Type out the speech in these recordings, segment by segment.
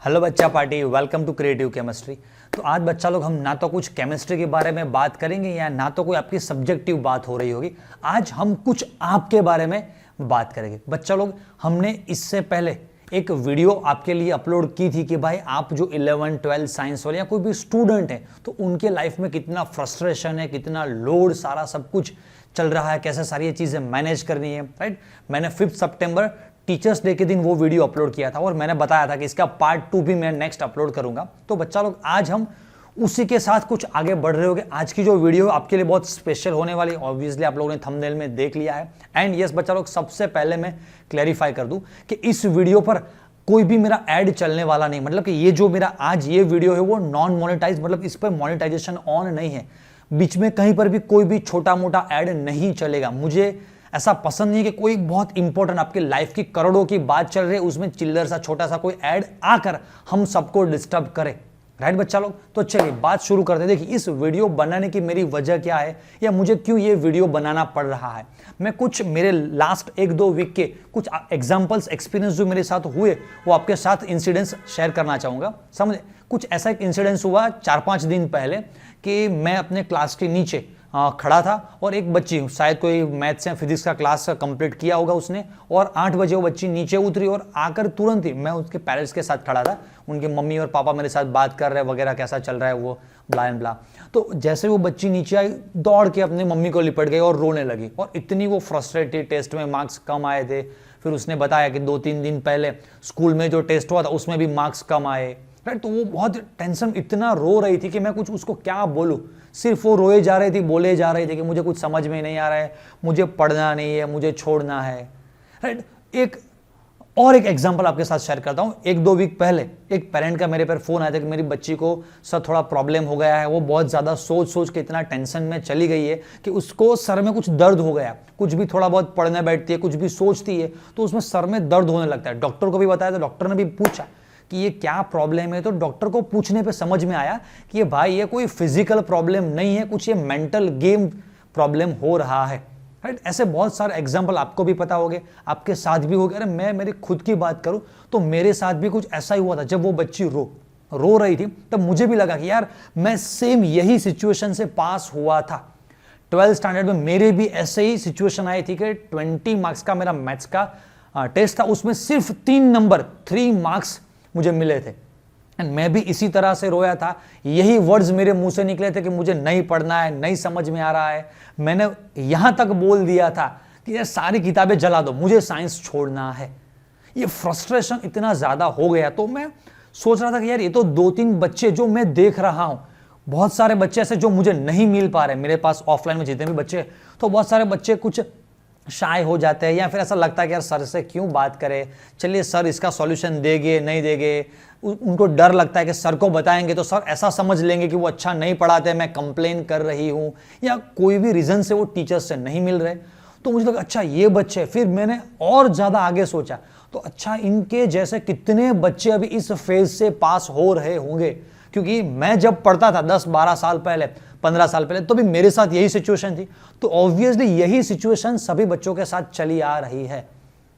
Hello बच्चा party, welcome to creative chemistry. तो आज बच्चा लोग हम ना तो कुछ केमिस्ट्री के बारे में बात करेंगे या ना तो कोई आपकी सब्जेक्टिव बात हो रही होगी। आज हम कुछ आपके बारे में बात करेंगे। बच्चा लोग, हमने इससे पहले एक वीडियो आपके लिए अपलोड की थी कि भाई आप जो 11, 12 साइंस वाले या कोई भी स्टूडेंट है तो उनके लाइफ में कितना फ्रस्ट्रेशन है, कितना लोड, सारा सब कुछ चल रहा है, कैसे सारी ये चीज़ें मैनेज करनी है, राइट। मैंने 5 सितंबर टीचर्स डे के दिन वो वीडियो अपलोड किया था और मैंने बताया था कि इसका पार्ट 2 भी मैं नेक्स्ट अपलोड करूंगा। तो बच्चा लोग, आज हम उसी के साथ कुछ आगे बढ़ रहे होंगे। आज की जो वीडियो आपके लिए बहुत स्पेशल होने वाली, ऑब्वियसली आप लोगों ने थंबनेल में देख लिया है। एंड यस बच्चा लोग, सबसे पहले मैं क्लैरिफाई कर दूं कि इस वीडियो पर कोई भी मेरा ऐड चलने वाला नहीं। मतलब कि ये जो मेरा आज ये वीडियो है वो नॉन मोनेटाइज, मतलब इस पर मोनेटाइजेशन ऑन नहीं है। बीच में कहीं पर भी कोई भी छोटा मोटा ऐड नहीं चलेगा। मुझे ऐसा पसंद नहीं है कि कोई बहुत इंपॉर्टेंट आपकी लाइफ की करोड़ों की बात चल रही है, उसमें चिल्लर सा छोटा सा कोई ऐड आकर हम सबको डिस्टर्ब करे, राइट बच्चा लोग। तो चलिए बात शुरू करते हैं। देखिए, इस वीडियो बनाने की मेरी वजह क्या है या मुझे क्यों ये वीडियो बनाना पड़ रहा है। मैं कुछ मेरे लास्ट 1-2 वीक के कुछ एग्जांपल्स, एक्सपीरियंस जो मेरे साथ हुए वो आपके साथ इंसिडेंट्स शेयर करना चाहूंगा। समझे, कुछ ऐसा एक इंसिडेंस हुआ 4-5 दिन पहले कि मैं अपने क्लास के नीचे खड़ा था और एक बच्ची, शायद कोई मैथ्स या फिजिक्स का क्लास कंप्लीट किया होगा उसने, और 8 बजे वो बच्ची नीचे उतरी और आकर तुरंत ही, मैं उसके पेरेंट्स के साथ खड़ा था, उनके मम्मी और पापा मेरे साथ बात कर रहे हैं वगैरह, कैसा चल रहा है वो ब्ला एंड ब्ला। तो जैसे वो बच्ची नीचे आई, दौड़ के अपनी मम्मी को लिपट गई और रोने लगी और इतनी वो फ्रस्ट्रेटेड, टेस्ट में मार्क्स कम आए थे। फिर उसने बताया कि 2-3 दिन पहले स्कूल में जो टेस्ट हुआ था उसमें भी मार्क्स कम आए, राइट। तो वो बहुत टेंशन, इतना रो रही थी कि मैं कुछ उसको क्या बोलूं। सिर्फ वो रोए जा रही थी, बोले जा रही थी कि मुझे कुछ समझ में नहीं आ रहा है, मुझे पढ़ना नहीं है, मुझे छोड़ना है, राइट। एक एग्जांपल आपके साथ शेयर करता हूं। 1-2 वीक पहले एक पेरेंट का मेरे पर फोन आया था कि मेरी बच्ची को सर थोड़ा प्रॉब्लम हो गया है। वो बहुत ज्यादा सोच के इतना टेंशन में चली गई है कि उसको सर में कुछ दर्द हो गया। कुछ भी थोड़ा बहुत पढ़ने बैठती है, कुछ भी सोचती है तो उसमें सर में दर्द होने लगता है। डॉक्टर को भी बताया तो डॉक्टर ने भी पूछा कि ये क्या प्रॉब्लम है। तो डॉक्टर को पूछने पे समझ में आया कि ये भाई ये कोई फिजिकल प्रॉब्लम नहीं है, कुछ ये मेंटल गेम प्रॉब्लम हो रहा है, राइट। ऐसे बहुत सारे एग्जांपल आपको भी पता होंगे, आपके साथ भी हो गए। अरे मैं मेरी खुद की बात करूं तो मेरे साथ भी कुछ ऐसा ही हुआ था। जब वो बच्ची रो रही थी तब मुझे भी लगा कि यार मैं सेम यही सिचुएशन से पास हुआ था। 12th स्टैंडर्ड में मेरे भी ऐसे ही सिचुएशन आई थी कि 20 मार्क्स का मेरा मैथ्स का टेस्ट था, उसमें सिर्फ 3 नंबर, 3 मार्क्स मुझे मिले थे। एंड मैं भी इसी तरह से रोया था। यही वर्ड्स मेरे मुंह से निकले थे कि मुझे नहीं पढ़ना है, नहीं समझ में आ रहा है। मैंने यहां तक बोल दिया था कि यार सारी किताबें जला दो, मुझे साइंस छोड़ना है। ये फ्रस्ट्रेशन इतना ज्यादा हो गया तो मैं सोच रहा था कि यार ये तो 2-3 बच्चे जो मैं देख रहा हूं, बहुत सारे बच्चे ऐसे जो मुझे नहीं मिल पा रहे मेरे पास ऑफलाइन में जितने भी बच्चे, तो बहुत सारे बच्चे कुछ शाय हो जाते हैं या फिर ऐसा लगता है कि यार सर से क्यों बात करें, चलिए सर इसका सॉल्यूशन देंगे नहीं देंगे। उनको डर लगता है कि सर को बताएंगे तो सर ऐसा समझ लेंगे कि वो अच्छा नहीं पढ़ाते, मैं कंप्लेन कर रही हूं, या कोई भी रीजन से वो टीचर्स से नहीं मिल रहे। तो मुझे लगा अच्छा ये बच्चे, फिर मैंने और ज्यादा आगे सोचा तो अच्छा इनके जैसे कितने बच्चे अभी इस फेज से पास हो रहे होंगे। क्योंकि मैं जब पढ़ता था 10-12 साल पहले, 15 साल पहले, तो भी मेरे साथ यही सिचुएशन थी। तो ऑब्वियसली यही सिचुएशन सभी बच्चों के साथ चली आ रही है।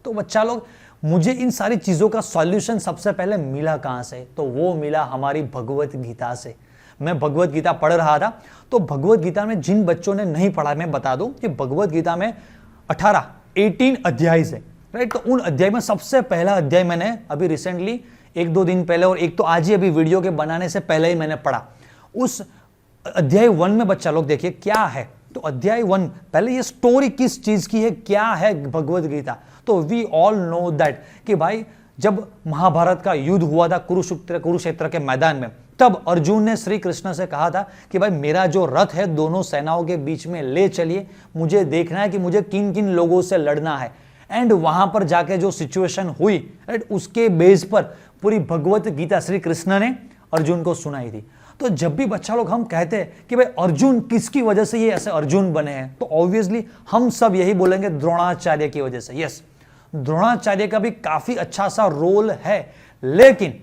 तो बच्चा लोग, मुझे इन सारी चीजों का सॉल्यूशन सबसे पहले मिला कहां से, तो वो मिला हमारी भगवत गीता से। मैं भगवत गीता पढ़ रहा था तो भगवत गीता में जिन बच्चों ने नहीं पढ़ा, मैं बता दूं कि भगवत गीता में 18 अध्याय है, राइट। तो उन अध्याय में सबसे पहला अध्याय मैंने अभी रिसेंटली 1-2 दिन पहले, और एक तो आज ही अभी वीडियो के बनाने से पहले ही मैंने पढ़ा। उस अध्याय 1 में बच्चा लोग देखिए क्या है। तो अध्याय 1, पहले ये स्टोरी किस चीज की है, क्या है भगवत गीता। तो वी ऑल नो दैट कि भाई जब महाभारत का युद्ध हुआ था कुरुक्षेत्र के मैदान में, तब अर्जुन ने श्री कृष्ण से कहा था कि भाई मेरा जो रथ है दोनों सेनाओं के बीच में ले चलिए, मुझे देखना है कि मुझे किन किन लोगों से लड़ना है। एंड वहां पर जाके जो सिचुएशन हुई, राइट, उसके बेस पर पूरी भगवत गीता श्री कृष्ण ने अर्जुन को सुनाई थी। तो जब भी बच्चा लोग हम कहते हैं कि भाई अर्जुन किसकी वजह से ये ऐसे अर्जुन बने हैं, तो ऑब्वियसली हम सब यही बोलेंगे द्रोणाचार्य की वजह से। यस, द्रोणाचार्य का भी काफी अच्छा सा रोल है, लेकिन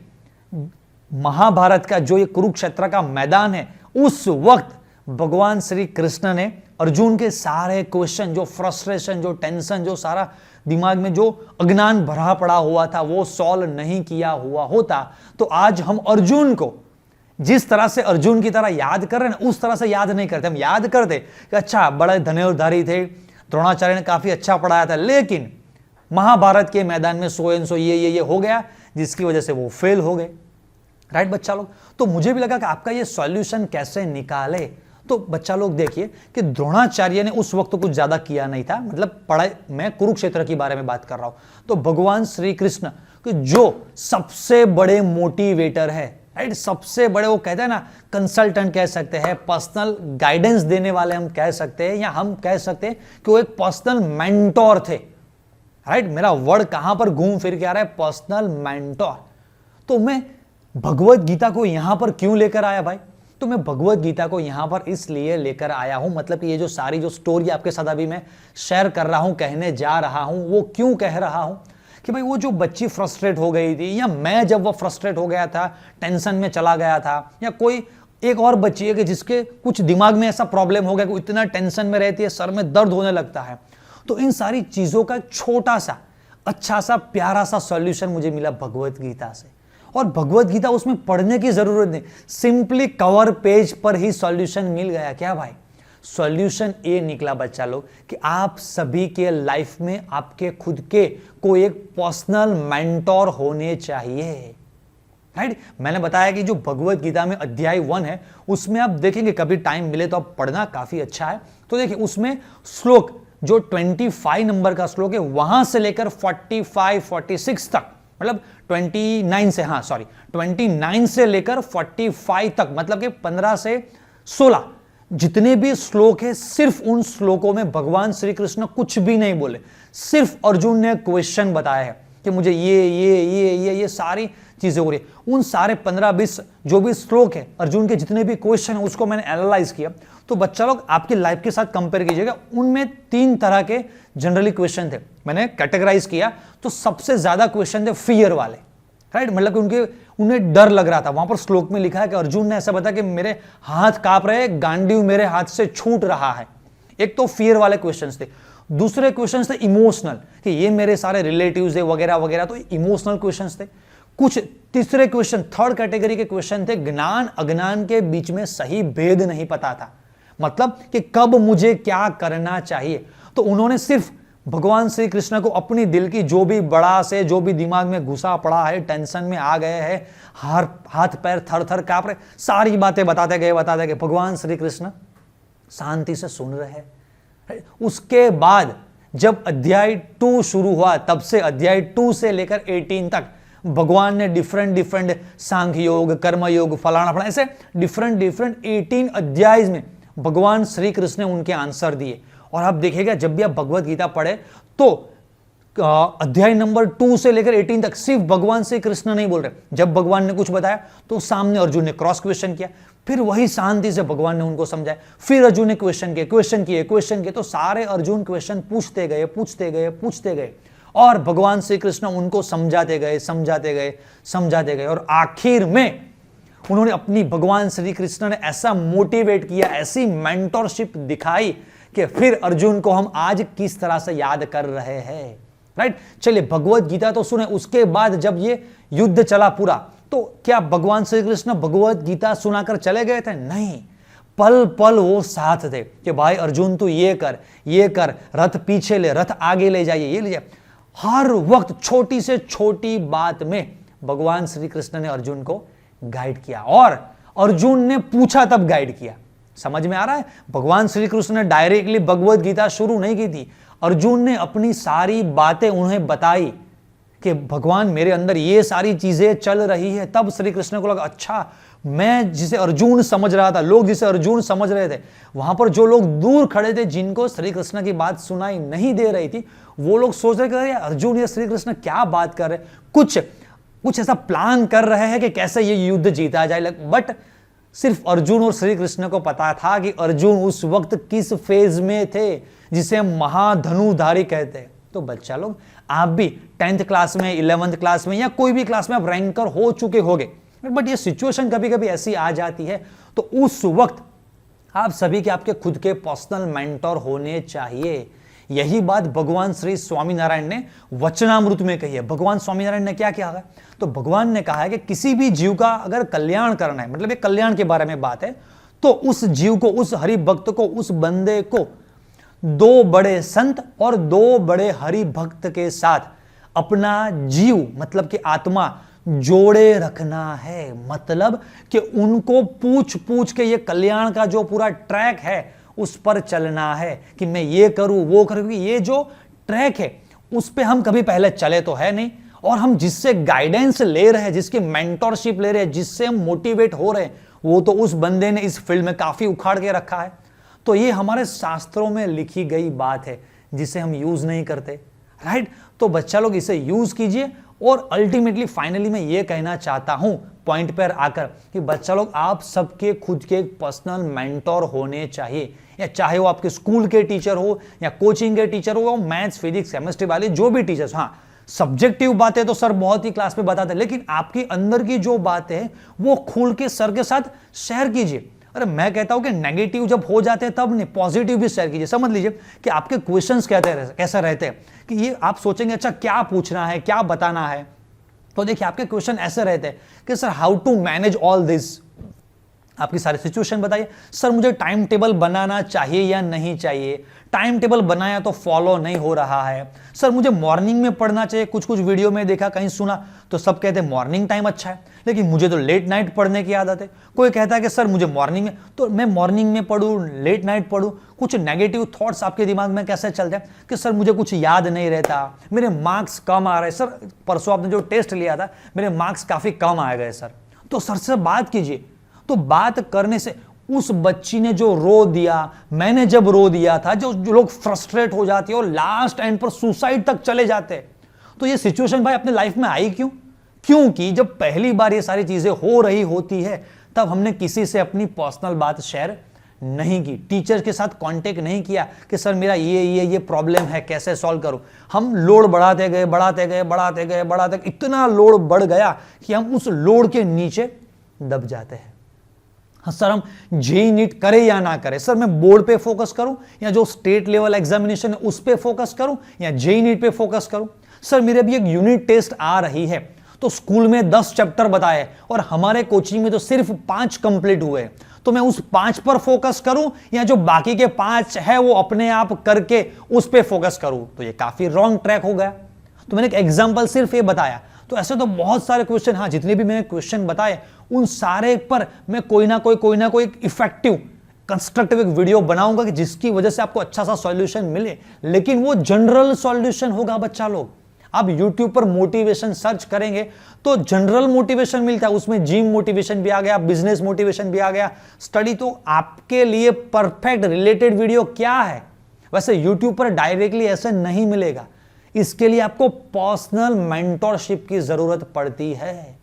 महाभारत का जो ये कुरुक्षेत्र का मैदान है, उस वक्त भगवान श्री कृष्ण ने अर्जुन के सारे क्वेश्चन, जो फ्रस्ट्रेशन, जो टेंशन, जो सारा दिमाग में जो अज्ञान भरा पड़ा हुआ था, वो सॉल्व नहीं किया हुआ होता तो आज हम अर्जुन को जिस तरह से अर्जुन की तरह याद कर रहे हैं ना, उस तरह से याद नहीं करते। हम याद करते कि अच्छा बड़े धनुर्धारी थे, द्रोणाचार्य ने काफी अच्छा पढ़ाया था, लेकिन महाभारत के मैदान में सो एंड सो ये हो गया, जिसकी वजह से वो फेल हो गए। राइट बच्चा लोग, तो मुझे भी लगा कि आपका ये सॉल्यूशन कैसे निकाले। तो बच्चा लोग देखिए कि द्रोणाचार्य ने उस वक्त तो कुछ ज्यादा किया नहीं था, मतलब पढ़ाई, मैं कुरुक्षेत्र के बारे में बात कर रहा हूं। तो भगवान श्री कृष्ण कि जो सबसे बड़े मोटिवेटर है, राइट, सबसे बड़े वो कहते हैं ना कंसल्टेंट कह सकते हैं, पर्सनल गाइडेंस देने वाले हम कह सकते हैं, या हम कह सकते हैं कि वो एक पर्सनल मेंटोर थे। राइट, मेरा वर्ड कहां पर घूम फिर के आ रहा है, पर्सनल मेंटोर। तो मैं भगवत गीता को यहां पर क्यों लेकर आया भाई? तो मैं भगवत गीता को यहां पर इसलिए लेकर आया हूं, मतलब कि ये जो सारी जो स्टोरी आपके साथ अभी मैं शेयर कर रहा हूं, कहने जा रहा हूं, वो क्यों कह रहा हूं कि भाई वो जो बच्ची फ्रस्ट्रेट हो गई थी, या मैं जब वो फ्रस्ट्रेट हो गया था, टेंशन में चला गया था, या कोई एक और बच्ची है कि जिसके कुछ दिमाग में ऐसा प्रॉब्लम हो गया कि इतना टेंशन में रहती है, सर में दर्द होने लगता है, तो इन सारी चीजों का एक छोटा सा अच्छा सा प्यारा सा सॉल्यूशन मुझे मिला भगवत गीता से। और भगवत गीता उसमें पढ़ने की जरूरत नहीं, सिंपली कवर पेज पर ही सॉल्यूशन मिल गया। क्या भाई? सॉल्यूशन ये निकला बच्चा लोग कि आप सभी के लाइफ में आपके खुद के कोई एक पर्सनल मेंटोर होने चाहिए। राइट, मैंने बताया कि जो भगवत गीता में अध्याय 1 है, उसमें आप देखेंगे, कभी टाइम मिले तो आप पढ़ना, काफी अच्छा है। तो देखिए उसमें श्लोक जो 25 नंबर का श्लोक है, वहां से लेकर 45 46 तक, मतलब 29 से, हाँ सॉरी 29 से लेकर 45 तक, मतलब कि 15 से 16 जितने भी श्लोक है, सिर्फ उन श्लोकों में भगवान श्री कृष्ण कुछ भी नहीं बोले, सिर्फ अर्जुन ने क्वेश्चन बताया है कि मुझे ये सारी चीजें हो रही है। उन सारे 15-20 जो भी श्लोक है, अर्जुन के जितने भी क्वेश्चन है, उसको मैंने एनालाइज किया। तो बच्चा लोग आपकी लाइफ के साथ कंपेयर कीजिएगा, उनमें 3 तरह के जनरली क्वेश्चन थे, मैंने कैटेगराइज किया। तो सबसे ज्यादा क्वेश्चन थे फियर वाले, राइट, मतलब कि उन्हें डर लग रहा था। वहां पर श्लोक में लिखा है कि अर्जुन ने ऐसा बताया कि मेरे हाथ कांप रहे, गांडीव मेरे हाथ से छूट रहा है। एक तो फियर वाले क्वेश्चंस थे। दूसरे क्वेश्चंस थे इमोशनल, कि ये मेरे सारे रिलेटिव्स है वगैरह वगैरह, तो इमोशनल क्वेश्चंस थे। कुछ तीसरे क्वेश्चन, थर्ड कैटेगरी के क्वेश्चन थे, ज्ञान अज्ञान के बीच में सही भेद नहीं पता था, मतलब कि कब मुझे क्या करना चाहिए। तो उन्होंने सिर्फ भगवान श्री कृष्ण को अपनी दिल की जो भी बड़ा से, जो भी दिमाग में घुसा पड़ा है, टेंशन में आ गए हैं, हाथ पैर थर थर कांप रहे, सारी बातें बताते गए। भगवान श्री कृष्ण शांति से सुन रहे हैं। उसके बाद जब अध्याय 2 शुरू हुआ, तब से अध्याय 2 से लेकर 18 तक भगवान ने डिफरेंट सांख्य योग, कर्म योग, फलाना, ऐसे डिफरेंट 18 अध्याय में भगवान श्री कृष्ण ने उनके आंसर दिए। और आप देखिएगा जब भी आप भगवत गीता पढ़े तो अध्याय नंबर 2 से लेकर 18 तक सिर्फ भगवान श्री कृष्ण नहीं बोल रहे। जब भगवान ने कुछ बताया तो सामने अर्जुन ने क्रॉस क्वेश्चन किया, फिर वही शांति से भगवान ने उनको समझाया, फिर अर्जुन ने क्वेश्चन किए, तो सारे अर्जुन क्वेश्चन पूछते गए और भगवान श्री कृष्ण उनको समझाते गए और आखिर में उन्होंने अपनी, भगवान श्री कृष्ण ने ऐसा मोटिवेट किया, ऐसी मेंटरशिप दिखाई कि फिर अर्जुन को हम आज किस तरह से याद कर रहे हैं। राइट, चलिए भगवत गीता तो सुने। उसके बाद जब ये युद्ध चला पूरा, तो क्या भगवान श्री कृष्ण भगवत गीता सुनाकर चले गए थे? नहीं, पल पल वो साथ थे कि भाई अर्जुन तू ये कर, रथ पीछे ले, रथ आगे ले जाइए, ये ले जाइए। हर वक्त छोटी से छोटी बात में भगवान श्री कृष्ण ने अर्जुन को गाइड किया, और अर्जुन ने पूछा तब गाइड किया। समझ में आ रहा है? भगवान श्री कृष्ण ने डायरेक्टली भगवत गीता शुरू नहीं की थी, अर्जुन ने अपनी सारी बातें उन्हें बताई कि भगवान मेरे अंदर ये सारी चीजें चल रही है। तब श्री कृष्ण को लगा अच्छा, मैं जिसे अर्जुन समझ रहा था, लोग जिसे अर्जुन समझ रहे थे, वहां पर जो लोग दूर खड़े थे, जिनको श्री कृष्ण की बात सुनाई नहीं दे रही थी, वो लोग सोच रहे थे अर्जुन या श्री कृष्ण क्या बात कर रहे, कुछ ऐसा प्लान कर रहे हैं कि कैसे ये युद्ध जीता जाए। बट सिर्फ अर्जुन और श्री कृष्ण को पता था कि अर्जुन उस वक्त किस फेज में थे, जिसे महाधनुधारी कहते हैं। तो बच्चा लोग, आप भी 10th क्लास में, 11th क्लास में, या कोई भी क्लास में आप रैंकर हो चुके होंगे, बट ये सिचुएशन कभी कभी ऐसी आ जाती है, तो उस वक्त आप सभी के आपके खुद के पर्सनल मेंटर होने चाहिए। यही बात भगवान श्री स्वामीनारायण ने वचनामृत में कही है। भगवान स्वामीनारायण ने क्या किया है? तो भगवान ने कहा है कि किसी भी जीव का अगर कल्याण करना है, मतलब ये कल्याण के बारे में बात है, तो उस जीव को, उस हरि भक्त को, उस बंदे को 2 बड़े संत और 2 बड़े हरि भक्त के साथ अपना जीव, मतलब कि आत्मा जोड़े रखना है। मतलब कि उनको पूछ पूछ के ये कल्याण का जो पूरा ट्रैक है उस पर चलना है कि मैं ये करूं वो करूं। ये जो ट्रैक है उस पे हम कभी पहले चले तो है नहीं, और हम जिससे गाइडेंस ले रहे हैं, जिसकी मेंटरशिप ले रहे हैं, जिससे हम मोटिवेट हो रहे हैं, वो तो उस बंदे ने इस फील्ड में काफी उखाड़ के रखा है। तो ये हमारे शास्त्रों में लिखी गई बात है जिसे हम यूज नहीं करते, राइट। तो बच्चा लोग इसे यूज कीजिए। और अल्टीमेटली फाइनली मैं ये कहना चाहता हूं पॉइंट पर आकर कि बच्चा लोग आप सबके खुद के एक पर्सनल मेंटर होने चाहिए, या चाहे वो आपके स्कूल के टीचर हो या कोचिंग के टीचर हो, मैथ्स फिजिक्स केमिस्ट्री वाले जो भी टीचर्स। हाँ, सब्जेक्टिव बातें तो सर बहुत ही क्लास में बताते हैं, लेकिन आपके अंदर की जो बातें हैं वो खुल के सर के साथ शेयर कीजिए। अरे मैं कहता हूं कि नेगेटिव जब हो जाते हैं तब नहीं, पॉजिटिव भी शेयर कीजिए। समझ लीजिए कि आपके क्वेश्चंस कैसे रहते हैं कि ये आप सोचेंगे अच्छा क्या पूछना है, क्या बताना है। तो देखिए आपके क्वेश्चन ऐसे रहते हैं कि sir how to manage all this. आपकी सारी सिचुएशन बताइए। सर मुझे टाइम टेबल बनाना चाहिए या नहीं चाहिए, टाइम टेबल बनाया तो फॉलो नहीं हो रहा है। सर मुझे मॉर्निंग में पढ़ना चाहिए, कुछ कुछ वीडियो में देखा, कहीं सुना तो सब कहते हैं मॉर्निंग टाइम अच्छा है, लेकिन मुझे तो लेट नाइट पढ़ने की आदत है। कोई कहता है कि सर मुझे मॉर्निंग में, तो मैं मॉर्निंग में पढ़ूं, लेट नाइट पढ़ूं। कुछ नेगेटिव थॉट्स आपके दिमाग में कैसे चलते हैं कि सर मुझे कुछ याद नहीं रहता, मेरे मार्क्स कम आ रहे। सर परसों आपने जो टेस्ट लिया था मेरे मार्क्स काफी कम आ गए सर। तो सर से बात कीजिए। तो बात करने से उस बच्ची ने जो रो दिया, मैंने जब रो दिया था, जो लोग फ्रस्ट्रेट हो जाते हैं और लास्ट एंड पर सुसाइड तक चले जाते हैं। तो ये सिचुएशन भाई अपने लाइफ में आई क्यों? क्योंकि जब पहली बार ये सारी चीजें हो रही होती है तब हमने किसी से अपनी पर्सनल बात शेयर नहीं की, टीचर के साथ कांटेक्ट नहीं किया कि सर मेरा ये प्रॉब्लम है, कैसे सॉल्व करूं। हम लोड बढ़ाते गए, इतना लोड बढ़ गया कि हम उस लोड के नीचे दब जाते हैं। सर हम जेईई नीट करें या ना करें, सर मैं बोर्ड पे फोकस करूं या जो स्टेट लेवल एग्जामिनेशन है उस पे फोकस करूं या जेईई नीट पे फोकस करूं। सर मेरे अभी एक यूनिट टेस्ट आ रही है, तो स्कूल में 10 चैप्टर बताए और हमारे कोचिंग में तो सिर्फ 5 कंप्लीट हुए, तो मैं उस 5 पर फोकस करूं या जो बाकी के 5 है वो अपने आप करके उस पे फोकस करूं। तो ये काफी रॉन्ग ट्रैक हो गया। तो मैंने एक एग्जाम्पल सिर्फ ये बताया। तो ऐसे तो बहुत सारे क्वेश्चन, हाँ जितने भी मैंने क्वेश्चन बताए उन सारे पर मैं कोई ना कोई एक इफेक्टिव कंस्ट्रक्टिव एक वीडियो बनाऊंगा कि जिसकी वजह से आपको अच्छा सा सॉल्यूशन मिले, लेकिन वो जनरल सॉल्यूशन होगा। बच्चा लोग आप YouTube पर मोटिवेशन सर्च करेंगे तो जनरल मोटिवेशन मिलता है, उसमें जिम मोटिवेशन भी आ गया, बिजनेस मोटिवेशन भी आ गया, स्टडी। तो आपके लिए परफेक्ट रिलेटेड वीडियो क्या है? वैसे YouTube पर डायरेक्टली ऐसे नहीं मिलेगा, इसके लिए आपको पर्सनल मेंटरशिप की जरूरत पड़ती है।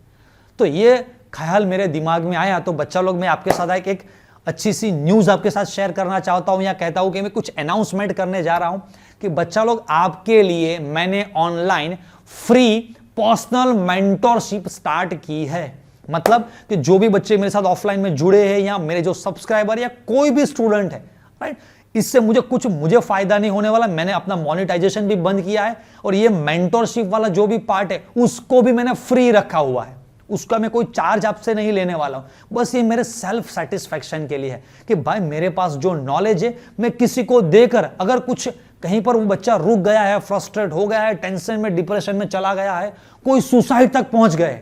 तो ये ख्याल मेरे दिमाग में आया, तो बच्चा लोग मैं आपके साथ एक अच्छी सी न्यूज आपके साथ शेयर करना चाहता हूं, या कहता हूं कि मैं कुछ अनाउंसमेंट करने जा रहा हूं कि बच्चा लोग आपके लिए मैंने online free personal mentorship start की है। मतलब कि जो भी बच्चे मेरे साथ ऑफलाइन में जुड़े हैं या मेरे जो सब्सक्राइबर या कोई भी स्टूडेंट है, राइट, इससे मुझे फायदा नहीं होने वाला। मैंने अपना मोनेटाइजेशन भी बंद किया है और ये मेंटरशिप वाला जो भी पार्ट है उसको भी मैंने फ्री रखा हुआ है, उसका मैं कोई चार्ज आपसे नहीं लेने वाला हूं। बस ये मेरे सेल्फ सेटिस्फैक्शन के लिए है कि भाई मेरे पास जो नॉलेज है मैं किसी को देकर, अगर कुछ कहीं पर वो बच्चा रुक गया है, फ्रस्ट्रेट हो गया है, टेंशन में डिप्रेशन में चला गया है, कोई सुसाइड तक पहुंच गए,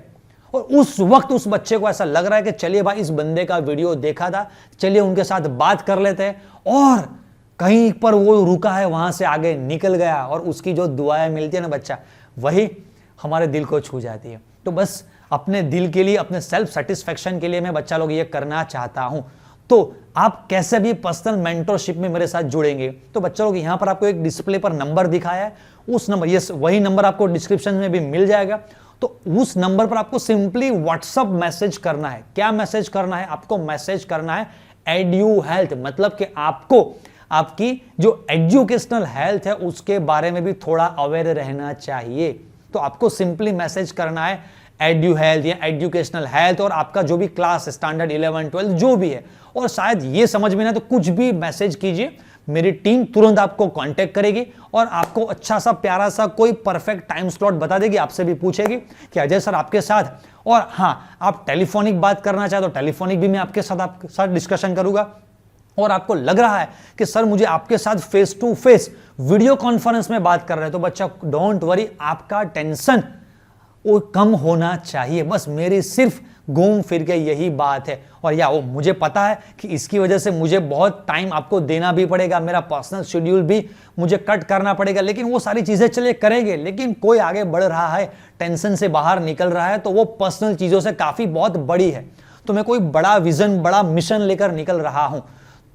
और उस वक्त उस बच्चे को ऐसा लग रहा है कि चलिए भाई इस बंदे का वीडियो देखा था, चलिए उनके साथ बात कर लेते हैं, और कहीं पर वो रुका है वहां से आगे निकल गया, और उसकी जो दुआएं मिलती है ना बच्चा, वही हमारे दिल को छू जाती है। तो बस अपने दिल के लिए, अपने सेल्फ सेटिस्फेक्शन के लिए मैं बच्चा लोग ये करना चाहता हूं। तो आप कैसे भी पर्सनल मेंटरशिप में मेरे साथ जुड़ेंगे, तो बच्चा लोग यहां पर आपको एक डिस्प्ले पर नंबर दिखाया है, उस नंबर, ये वही नंबर आपको डिस्क्रिप्शन में भी मिल जाएगा। तो उस नंबर पर आपको सिंपली व्हाट्सएप मैसेज करना है। क्या मैसेज करना है? आपको मैसेज करना है एड्यू हेल्थ, मतलब कि आपको आपकी जो एजुकेशनल हेल्थ है उसके बारे में भी थोड़ा अवेयर रहना चाहिए। तो आपको सिंपली मैसेज करना है एड्यू हेल्थ या एजुकेशनल हेल्थ और आपका जो भी क्लास स्टैंडर्ड 11 12 जो भी है, और शायद ये समझ में ना तो कुछ भी मैसेज कीजिए, मेरी टीम तुरंत आपको कांटेक्ट करेगी और आपको अच्छा सा प्यारा सा कोई परफेक्ट टाइम स्लॉट बता देगी, आपसे भी पूछेगी कि अजय सर आपके साथ, और हाँ आप टेलीफोनिक बात करना चाहे तो टेलीफोनिक भी मैं आपके साथ डिस्कशन करूंगा, और आपको लग रहा है कि सर मुझे आपके साथ face to face video conference में बात कर रहे हैं, तो बच्चा डोंट वरी, आपका टेंशन वो कम होना चाहिए। बस मेरी सिर्फ घूम फिर के यही बात है। और या वो मुझे पता है कि इसकी वजह से मुझे बहुत टाइम आपको देना भी पड़ेगा, मेरा पर्सनल शेड्यूल भी मुझे कट करना पड़ेगा, लेकिन वो सारी चीजें चलिए करेंगे। लेकिन कोई आगे बढ़ रहा है, टेंशन से बाहर निकल रहा है, तो वो पर्सनल चीजों से काफी बहुत बड़ी है। तो मैं कोई बड़ा विजन, बड़ा मिशन लेकर निकल रहा हूं।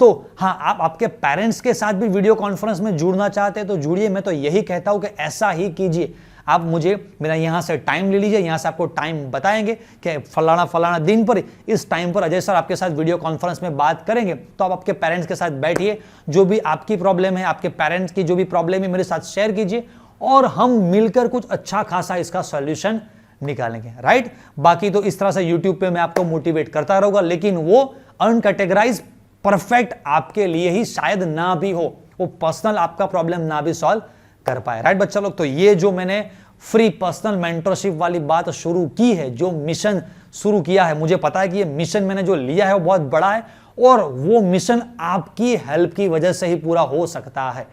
तो हाँ, आप आपके पेरेंट्स के साथ भी वीडियो कॉन्फ्रेंस में जुड़ना चाहते हैं तो जुड़िए। मैं तो यही कहता हूं कि ऐसा ही कीजिए। आप मुझे मेरा यहां से टाइम ले लीजिए, यहां से आपको टाइम बताएंगे कि फलाना फलाना दिन पर इस टाइम पर अजय सर आपके साथ वीडियो कॉन्फ्रेंस में बात करेंगे। तो आप आपके पेरेंट्स के साथ बैठिए, जो भी आपकी प्रॉब्लम है, आपके पेरेंट्स की जो भी प्रॉब्लम है मेरे साथ शेयर कीजिए, और हम मिलकर कुछ अच्छा खासा इसका सॉल्यूशन निकालेंगे, राइट। बाकी तो इस तरह से यूट्यूब पे मैं आपको मोटिवेट करता रहूंगा, लेकिन वो अनकैटेगराइज परफेक्ट आपके लिए ही शायद ना भी हो, वो पर्सनल आपका प्रॉब्लम ना भी सॉल्व कर पाए, राइट बच्चा लोग। तो ये जो मैंने फ्री पर्सनल मेंटरशिप वाली बात शुरू की है, जो मिशन शुरू किया है, मुझे पता है कि ये मिशन मैंने जो लिया है वो बहुत बड़ा है, और वो मिशन आपकी हेल्प की वजह से ही पूरा हो सकता है,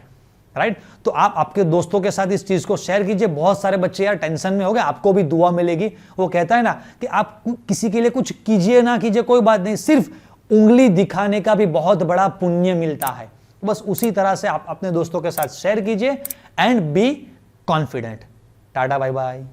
राइट। तो आप आपके दोस्तों के साथ इस चीज को शेयर कीजिए। बहुत सारे बच्चे यार टेंशन में हो गए, आपको भी दुआ मिलेगी। वो कहता है ना कि आप किसी के लिए कुछ कीजिए ना कीजिए कोई बात नहीं, सिर्फ उंगली दिखाने का भी बहुत बड़ा पुण्य मिलता है। बस उसी तरह से आप अपने दोस्तों के साथ शेयर कीजिए and be confident. Tata, bye bye.